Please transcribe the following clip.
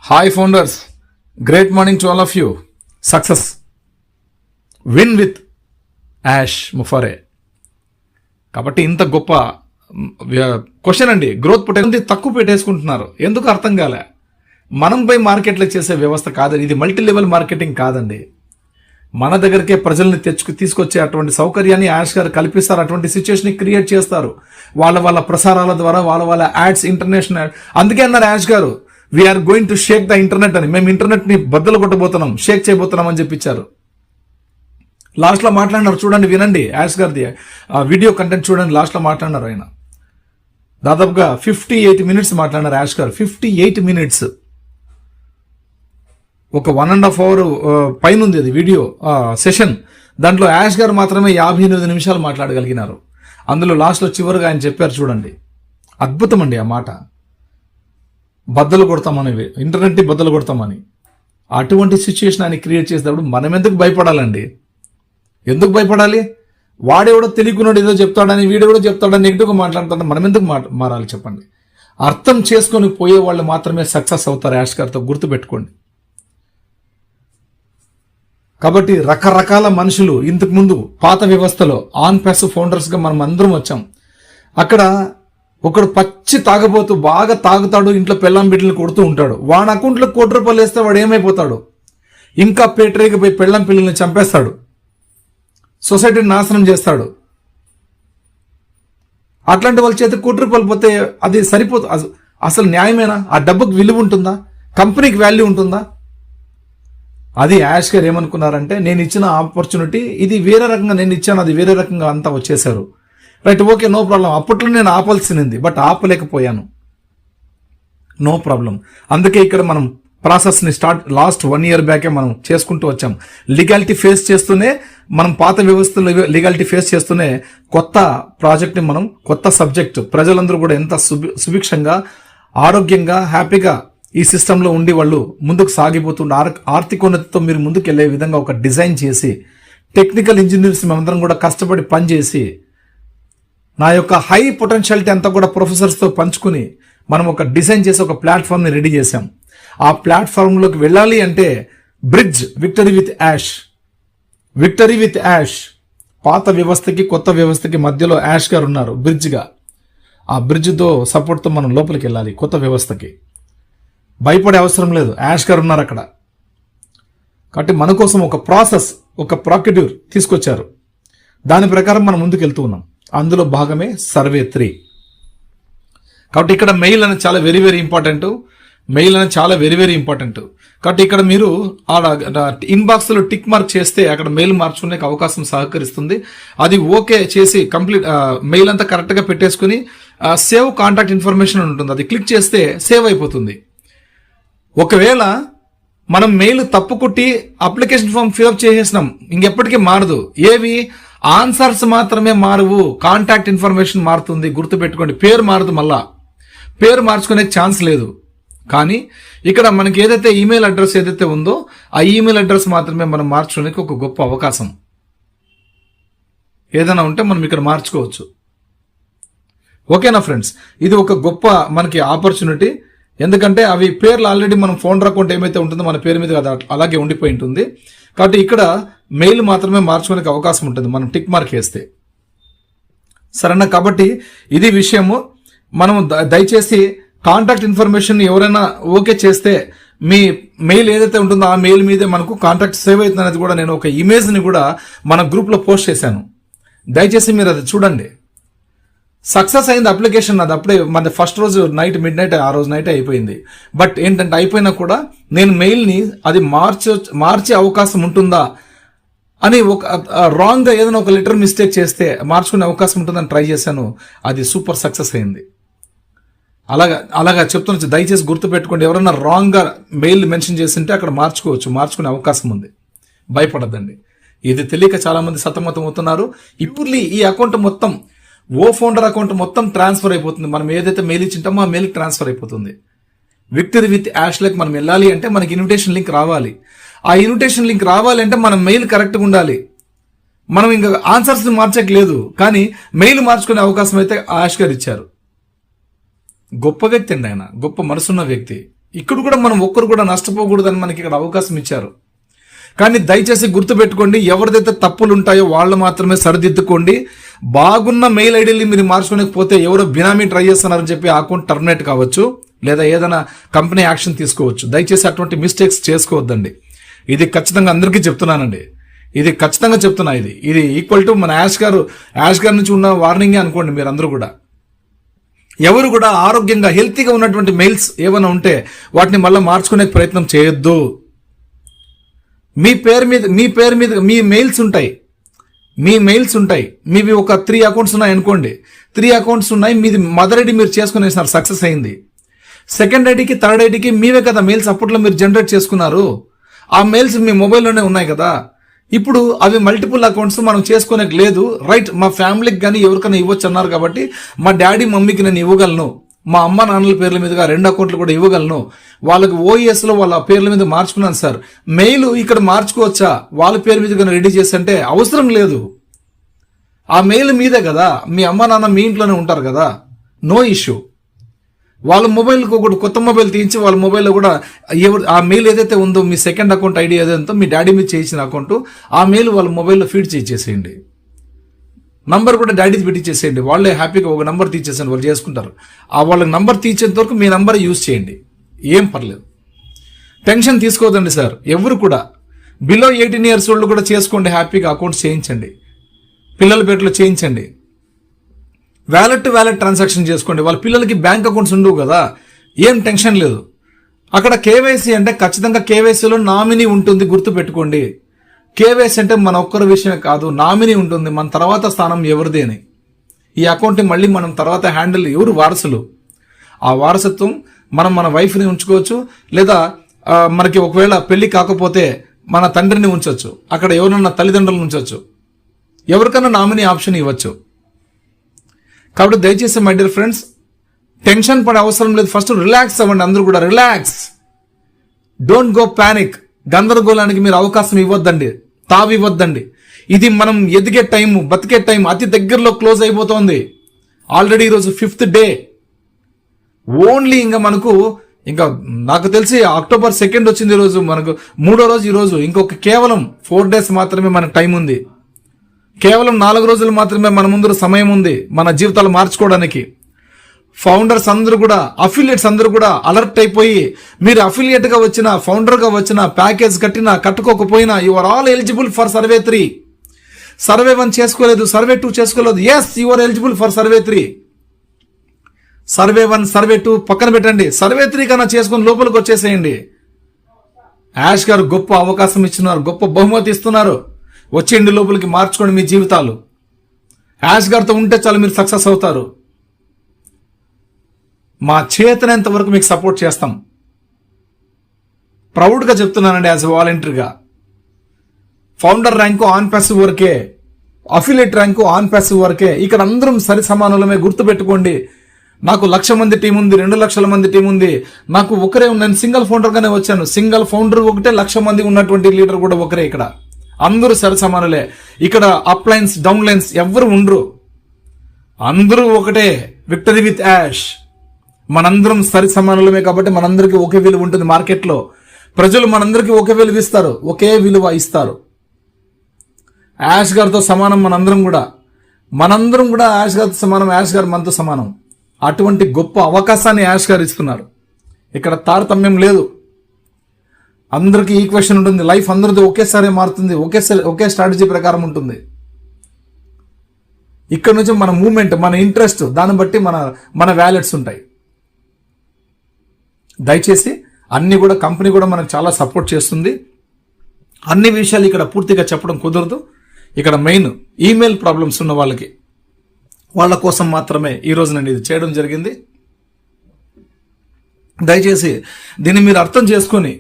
Hi founders, great morning to all of you. Success win with యాష్ ముఫరే. కాబట్టి ఇంత గొప్ప క్వశ్చన్ అండి. గ్రోత్ పొటెన్షియల్ తక్కువ పెట్టేసుకుంటున్నారు, ఎందుకు అర్థం కాలే. మనం పోయి మార్కెట్లో చేసే వ్యవస్థ కాదండి ఇది. మల్టీ లెవెల్ మార్కెటింగ్ కాదండి. మన దగ్గరికే ప్రజల్ని తీసుకొచ్చే అటువంటి సౌకర్యాన్ని యాష్ గారు కల్పిస్తారు. అటువంటి సిచ్యువేషన్ క్రియేట్ చేస్తారు వాళ్ళ ప్రసారాల ద్వారా, వాళ్ళ యాడ్స్, ఇంటర్నేషనల్. అందుకే అన్నారు యాష్ గారు, we are going to shake the internet అని. మేము ఇంటర్నెట్ ని బద్దలు కొట్టబోతున్నాం, షేక్ చేయబోతున్నాం అని చెప్పించారు. లాస్ట్ లో మాట్లాడినారు, చూడండి, వినండి. యాష్ గారిది వీడియో కంటెంట్ చూడండి. లాస్ట్ లో మాట్లాడినారు ఆయన. దాదాపుగా 58 minutes మాట్లాడినారు యాష్ గారు. 58 minutes, ఒక 1.5 hour పైన ఉంది అది వీడియో సెషన్. దాంట్లో యాష్ గారు మాత్రమే 58 నిమిషాలు మాట్లాడగలిగినారు. అందులో లాస్ట్లో చివరిగా ఆయన చెప్పారు, చూడండి, అద్భుతం అండి ఆ మాట. బద్దలు కొడతామని, ఇంటర్నెట్ని బద్దలు కొడతామని. అటువంటి సిచ్యువేషన్ ఆయన క్రియేట్ చేసేటప్పుడు మనం ఎందుకు భయపడాలండి? ఎందుకు భయపడాలి? వాడెవడో తెలియకున్నాడు ఏదో చెప్తాడని, వీడెవడో చెప్తాడని నెగిటివ్గా మాట్లాడతాడని మనం ఎందుకు మారాలి చెప్పండి? అర్థం చేసుకొని పోయే వాళ్ళు మాత్రమే సక్సెస్ అవుతారు. యాష్ గారితో గుర్తుపెట్టుకోండి. కాబట్టి రకరకాల మనుషులు ఇంతకు ముందు పాత వ్యవస్థలో ఆన్ ప్యాసివ్ ఫౌండర్స్గా మనం అందరం వచ్చాం. అక్కడ ఒకడు పచ్చి తాగబోతూ బాగా తాగుతాడు, ఇంట్లో పెళ్ళాం బిడ్డలు కొడుతూ ఉంటాడు. వాడి అకౌంట్లో ₹1,00,00,000 వేస్తే వాడు ఏమైపోతాడు? ఇంకా పేటరేకి పోయి పెళ్ళాం పిల్లల్ని చంపేస్తాడు, సొసైటీని నాశనం చేస్తాడు. అట్లాంటి వాళ్ళ చేతి ₹1,00,00,000 పోతే అది సరిపోతుంది? అసలు న్యాయమేనా? ఆ డబ్బుకి విలువ ఉంటుందా? కంపెనీకి వాల్యూ ఉంటుందా? అది యాష్ గారు ఏమనుకున్నారంటే, నేను ఇచ్చిన ఆపర్చునిటీ ఇది వేరే రకంగా నేను ఇచ్చాను, అది వేరే రకంగా అంతా వచ్చేసారు. Right, okay, no problem. అప్పట్లో నేను ఆపాల్సింది, బట్ ఆపలేకపోయాను. No problem. అందుకే ఇక్కడ మనం ప్రాసెస్ని లాస్ట్ 1 year బ్యాకే మనం చేసుకుంటూ వచ్చాం. లీగాలిటీ ఫేస్ చేస్తూనే, మనం పాత వ్యవస్థలో లీగాలిటీ ఫేస్ చేస్తూనే కొత్త ప్రాజెక్ట్ని మనం, కొత్త సబ్జెక్ట్, ప్రజలందరూ కూడా ఎంత సుభిక్షంగా, ఆరోగ్యంగా, హ్యాపీగా ఈ సిస్టంలో ఉండి వాళ్ళు ముందుకు సాగిపోతుండే ఆర్థికోన్నతితో మీరు ముందుకు వెళ్ళే విధంగా ఒక డిజైన్ చేసి, టెక్నికల్ ఇంజనీర్స్ మేమందరం కూడా కష్టపడి పనిచేసి, నా యొక్క హై పొటెన్షియాలిటీ అంతా కూడా ప్రొఫెసర్స్తో పంచుకుని మనం ఒక డిజైన్ చేసి ఒక ప్లాట్ఫామ్ని రెడీ చేశాం. ఆ ప్లాట్ఫామ్లోకి వెళ్ళాలి అంటే bridge, victory with Yash. Victory with Yash. పాత వ్యవస్థకి కొత్త వ్యవస్థకి మధ్యలో యాష్ గారు ఉన్నారు బ్రిడ్జ్గా. ఆ బ్రిడ్జ్తో సపోర్ట్తో మనం లోపలికి వెళ్ళాలి కొత్త వ్యవస్థకి. భయపడే అవసరం లేదు, యాష్ గారు ఉన్నారు అక్కడ. కాబట్టి మన కోసం ఒక ప్రాసెస్, ఒక ప్రాక్యూటివ్ తీసుకొచ్చారు. దాని ప్రకారం మనం ముందుకు వెళ్తూ ఉన్నాం. అందులో భాగమే సర్వే 3. కాబట్టి ఇక్కడ మెయిల్ అనేది చాలా వెరీ వెరీ ఇంపార్టెంట్. మెయిల్ అనేది చాలా వెరీ వెరీ ఇంపార్టెంట్. కాబట్టి ఇక్కడ మీరు ఇన్బాక్స్లో టిక్ మార్క్ చేస్తే అక్కడ మెయిల్ మార్చుకునే అవకాశం సహకరిస్తుంది. అది ఓకే చేసి కంప్లీట్ మెయిల్ అంతా కరెక్ట్గా పెట్టేసుకుని సేవ్ కాంటాక్ట్ ఇన్ఫర్మేషన్ ఉంటుంది, అది క్లిక్ చేస్తే సేవ్ అయిపోతుంది. ఒకవేళ మనం మెయిల్ తప్పు కొట్టి అప్లికేషన్ ఫామ్ ఫిల్అప్ చేసేసినాం, ఇంకెప్పటికీ మారదు. ఏవి? ఆన్సర్స్ మాత్రమే మారువు, కాంటాక్ట్ ఇన్ఫర్మేషన్ మారుతుంది. గుర్తుపెట్టుకోండి, పేరు మారదు. మళ్ళా పేరు మార్చుకునే ఛాన్స్ లేదు. కానీ ఇక్కడ మనకి ఏదైతే ఈమెయిల్ అడ్రస్ ఏదైతే ఉందో ఆ ఈమెయిల్ అడ్రస్ మాత్రమే మనం మార్చుకోవడానికి ఒక గొప్ప అవకాశం. ఏదైనా ఉంటే మనం ఇక్కడ మార్చుకోవచ్చు. ఓకేనా ఫ్రెండ్స్? ఇది ఒక గొప్ప మనకి ఆపర్చునిటీ. ఎందుకంటే అవి పేర్లు ఆల్రెడీ మనం ఫౌండర్ అకౌంట్ ఏమైతే ఉంటుందో మన పేరు మీద అలాగే ఉండిపోయి ఉంటుంది. కాబట్టి ఇక్కడ మెయిల్ మాత్రమే మార్చుకునే అవకాశం ఉంటుంది మనం టిక్ మార్క్ వేస్తే. సరేనా? కాబట్టి ఇది విషయము. మనం దయచేసి కాంటాక్ట్ ఇన్ఫర్మేషన్ ఎవరైనా ఓకే చేస్తే మీ మెయిల్ ఏదైతే ఉంటుందో ఆ మెయిల్ మీదే మనకు కాంటాక్ట్ సేవ్ అవుతుంది అనేది కూడా నేను ఒక ఇమేజ్ని కూడా మన గ్రూప్లో పోస్ట్ చేశాను. దయచేసి మీరు అది చూడండి. సక్సెస్ అయింది అప్లికేషన్. అది అప్పుడే మన ఫస్ట్ రోజు నైట్ మిడ్-నైట్, ఆ రోజు నైట్ అయిపోయింది. బట్ ఏంటంటే అయిపోయినా కూడా నేను మెయిల్ని అది మార్చే అవకాశం ఉంటుందా అని ఒక రాంగ్గా ఏదైనా ఒక లెటర్ మిస్టేక్ చేస్తే మార్చుకునే అవకాశం ఉంటుందని ట్రై చేశాను. అది సూపర్ సక్సెస్ అయింది. అలాగా చెప్తున్నా, దయచేసి గుర్తుపెట్టుకోండి. ఎవరైనా రాంగ్గా మెయిల్ మెన్షన్ చేసింటే అక్కడ మార్చుకునే అవకాశం ఉంది. భయపడద్దండి. ఇది తెలియక చాలా మంది సతమతం అవుతున్నారు. ఇప్పుడు ఈ అకౌంట్ మొత్తం ఫౌండర్ అకౌంట్ మొత్తం ట్రాన్స్ఫర్ అయిపోతుంది. మనం ఏదైతే మెయిల్ ఇచ్చింటామో ఆ మెయిల్ ట్రాన్స్ఫర్ అయిపోతుంది. విక్టరీ విత్ యాష్లోకి మనం వెళ్ళాలి అంటే మనకి ఇన్విటేషన్ లింక్ రావాలి. ఆ ఇన్విటేషన్ లింక్ రావాలి అంటే మన మెయిల్ కరెక్ట్గా ఉండాలి. మనం ఇంకా ఆన్సర్స్ని మార్చట్లేదు, కానీ మెయిల్ మార్చుకునే అవకాశం అయితే యాష్ గారు ఇచ్చారు. గొప్ప వ్యక్తి అండి ఆయన, గొప్ప మనసున్న వ్యక్తి. ఇక్కడ కూడా మనం ఒక్కరు కూడా నష్టపోకూడదని మనకి ఇక్కడ అవకాశం ఇచ్చారు. కానీ దయచేసి గుర్తుపెట్టుకోండి, ఎవరిదైతే తప్పులు ఉంటాయో వాళ్ళు మాత్రమే సరిదిద్దుకోండి. బాగున్న మెయిల్ ఐడీని మీరు మార్చుకోలేకపోతే ఎవరో బినామీ ట్రై చేస్తున్నారని చెప్పి అకౌంట్ టర్మినేట్ కావచ్చు, లేదా ఏదైనా కంపెనీ యాక్షన్ తీసుకోవచ్చు. దయచేసి అటువంటి మిస్టేక్స్ చేసుకోవద్దండి. ఇది ఖచ్చితంగా అందరికీ చెప్తున్నానండి. ఇది ఖచ్చితంగా చెప్తున్నా. ఇది ఈక్వల్ టు మన యాష్ గారు నుంచి ఉన్న వార్నింగే అనుకోండి. మీరు అందరూ కూడా ఎవరు కూడా ఆరోగ్యంగా హెల్తీగా ఉన్నటువంటి మెయిల్స్ ఏమైనా ఉంటే వాటిని మళ్ళీ మార్చుకునే ప్రయత్నం చేయొద్దు. మీ పేరు మీద మీ మెయిల్స్ ఉంటాయి. మీవి ఒక 3 అకౌంట్స్ ఉన్నాయి అనుకోండి. 3 అకౌంట్స్ ఉన్నాయి. మీది మదర్ ఐడి మీరు చేసుకునేసినారు, సక్సెస్ అయింది. సెకండ్ ఐడికి థర్డ్ ఐడికి మీవే కదా మెయిల్స్ అప్పట్లో మీరు జనరేట్ చేసుకున్నారు. ఆ మెయిల్స్ మీ మొబైల్లోనే ఉన్నాయి కదా. ఇప్పుడు అవి మల్టిపుల్ అకౌంట్స్ మనం చేసుకోనేకి లేదు. రైట్, మా ఫ్యామిలీకి కానీ ఎవరికైనా ఇవ్వచ్చు అన్నారు కాబట్టి మా డాడీ మమ్మీకి నేను ఇవ్వగలను. మా అమ్మ నాన్నల పేర్ల మీదుగా 2 అకౌంట్లు కూడా ఇవ్వగలను. వాళ్ళకి ఓఈఎస్లో వాళ్ళ పేర్ల మీద మార్చుకున్నాను సార్. మెయిల్ ఇక్కడ మార్చుకోవచ్చా వాళ్ళ పేరు మీద రెడీ చేసి అంటే అవసరం లేదు. ఆ మెయిల్ మీదే కదా, మీ అమ్మ నాన్న మీ ఇంట్లోనే ఉంటారు కదా, నో ఇష్యూ. వాళ్ళ మొబైల్కి ఒకటి కొత్త మొబైల్ తీయించి వాళ్ళ మొబైల్లో కూడా ఆ మెయిల్ ఏదైతే ఉందో మీ సెకండ్ అకౌంట్ ఐడి ఏదైతే మీ డాడీ మీద చేసిన అకౌంట్ ఆ మెయిల్ వాళ్ళ మొబైల్లో ఫీడ్ చేసేయండి. నంబర్ కూడా డాడీది పెట్టించేసేయండి. వాళ్ళే హ్యాపీగా ఒక నంబర్ తీసేసండి, వాళ్ళు చేసుకుంటారు. ఆ వాళ్ళకి నంబర్ తీసేంత వరకు మీ నంబర్ యూజ్ చేయండి, ఏం పర్లేదు. టెన్షన్ తీసుకోవద్దండి సార్. ఎవరు కూడా బిలో 18 years వాళ్ళు కూడా చేసుకోండి, హ్యాపీగా అకౌంట్స్ చేయించండి, పిల్లల పేరులో చేయించండి. వ్యాలెట్ టు వ్యాలెట్ ట్రాన్సాక్షన్ చేసుకోండి. వాళ్ళ పిల్లలకి బ్యాంక్ అకౌంట్స్ ఉండవు కదా, ఏం టెన్షన్ లేదు. అక్కడ కేవైసీ అంటే ఖచ్చితంగా కేవైసీలో నామినీ ఉంటుంది, గుర్తుపెట్టుకోండి. కేవైసీ అంటే మన ఒక్కరి విషయమే కాదు, నామినీ ఉంటుంది, మన తర్వాత స్థానం ఎవరిది అని. ఈ అకౌంట్ని మళ్ళీ మనం తర్వాత హ్యాండిల్ ఎవరు వారసులు, ఆ వారసత్వం మనం మన వైఫ్ని ఉంచుకోవచ్చు, లేదా మనకి ఒకవేళ పెళ్లి కాకపోతే మన తండ్రిని ఉంచవచ్చు, అక్కడ ఎవరన్నా తల్లిదండ్రులను ఉంచవచ్చు, ఎవరికన్నా నామినీ ఆప్షన్ ఇవ్వచ్చు. కాబట్టి దయచేసి మై డియర్ ఫ్రెండ్స్, టెన్షన్ పడే అవసరం లేదు. ఫస్ట్ రిలాక్స్ అవ్వండి, అందరూ కూడా రిలాక్స్. Don't go panic. గందరగోళానికి మీరు అవకాశం ఇవ్వద్దండి, తావివ్వద్దండి. ఇది మనం ఎదిగే టైం, బతికే టైం అతి దగ్గరలో క్లోజ్ అయిపోతుంది. ఆల్రెడీ ఈరోజు 5th day. ఓన్లీ ఇంకా నాకు తెలిసి October 2nd వచ్చింది ఈరోజు, మనకు 3వ రోజు ఈరోజు. ఇంకొక కేవలం 4 days మాత్రమే మనకు టైం ఉంది. కేవలం 4 రోజులు మాత్రమే మన ముందు సమయం ఉంది మన జీవితాలు మార్చుకోవడానికి. ఫౌండర్స్ అందరూ కూడా, అఫిలియేట్స్ అందరూ కూడా అలర్ట్ అయిపోయి, మీరు అఫిలియేట్గా వచ్చిన, ఫౌండర్గా వచ్చిన, ప్యాకేజ్ కట్టినా కట్టుకోకపోయినా you are all eligible for survey 3. Survey 1 చేసుకోలేదు, సర్వే 2 చేసుకోలేదు, yes you are eligible for survey 3. Survey 1 survey 2 పక్కన పెట్టండి, సర్వే 3 కన్నా చేసుకుని లోపలికి వచ్చేసేయండి. యాష్ గారు గొప్ప అవకాశం ఇస్తున్నారు, గొప్ప బహుమతి ఇస్తున్నారు. వచ్చేయండి లోపలికి, మార్చుకోండి మీ జీవితాలు. యాష్ గారితో ఉంటే చాలు, మీరు సక్సెస్ అవుతారు. మా చేతనంత వరకు మీకు సపోర్ట్ చేస్తాం. ప్రౌడ్గా చెప్తున్నానండి, యాజ్ ఎ వాలంటీర్గా. ఫౌండర్ ర్యాంకు ఆన్ ప్యాసివ్ వరకే, అఫిలియేట్ ర్యాంకు ఆన్ ప్యాసివ్ వరకే. ఇక్కడ అందరం సరి సమానులమే, గుర్తుపెట్టుకోండి. నాకు 1,00,000 మంది టీం ఉంది, 2 లక్షల మంది టీం ఉంది. నాకు ఒకరే, నేను సింగిల్ ఫౌండర్గానే వచ్చాను. సింగిల్ ఫౌండర్ ఒకటే, 1,00,000 మంది ఉన్నటువంటి లీడర్ కూడా ఒకరే. ఇక్కడ అందరూ సరి సమానులే. ఇక్కడ అప్ లైన్స్ డౌన్ లైన్స్ ఎవ్వరు ఉండరు, అందరూ ఒకటే. Victory with Yash. మనందరం సరి సమానులమే కాబట్టి మనందరికీ ఒకే విలువ ఉంటుంది. మార్కెట్లో ప్రజలు మనందరికీ ఒకే విలువ ఇస్తారు, ఒకే విలువ ఇస్తారు. యాష్ గారితో సమానం మనందరం కూడా యాష్ గారితో సమానం, యాష్ గారు మనతో సమానం. అటువంటి గొప్ప అవకాశాన్ని యాష్ గారు ఇస్తున్నారు. ఇక్కడ తారతమ్యం లేదు, అందరికీ ఈక్వేషన్ ఉంటుంది. లైఫ్ అందరిది ఒకేసారి మారుతుంది, ఒకే స్ట్రాటజీ ప్రకారం ఉంటుంది. ఇక్కడ నుంచి మన మూమెంట్, మన ఇంట్రెస్ట్, దాన్ని బట్టి మన వ్యాలెట్స్ ఉంటాయి. దయచేసి అన్ని కూడా కంపెనీ కూడా మనకు చాలా సపోర్ట్ చేస్తుంది. అన్ని విషయాలు ఇక్కడ పూర్తిగా చెప్పడం కుదరదు. ఇక్కడ మెయిన్ ఈమెయిల్ ప్రాబ్లమ్స్ ఉన్న వాళ్ళ కోసం మాత్రమే ఈరోజు నేను ఇది చేయడం జరిగింది. దయచేసి దీన్ని మీరు అర్థం చేసుకొని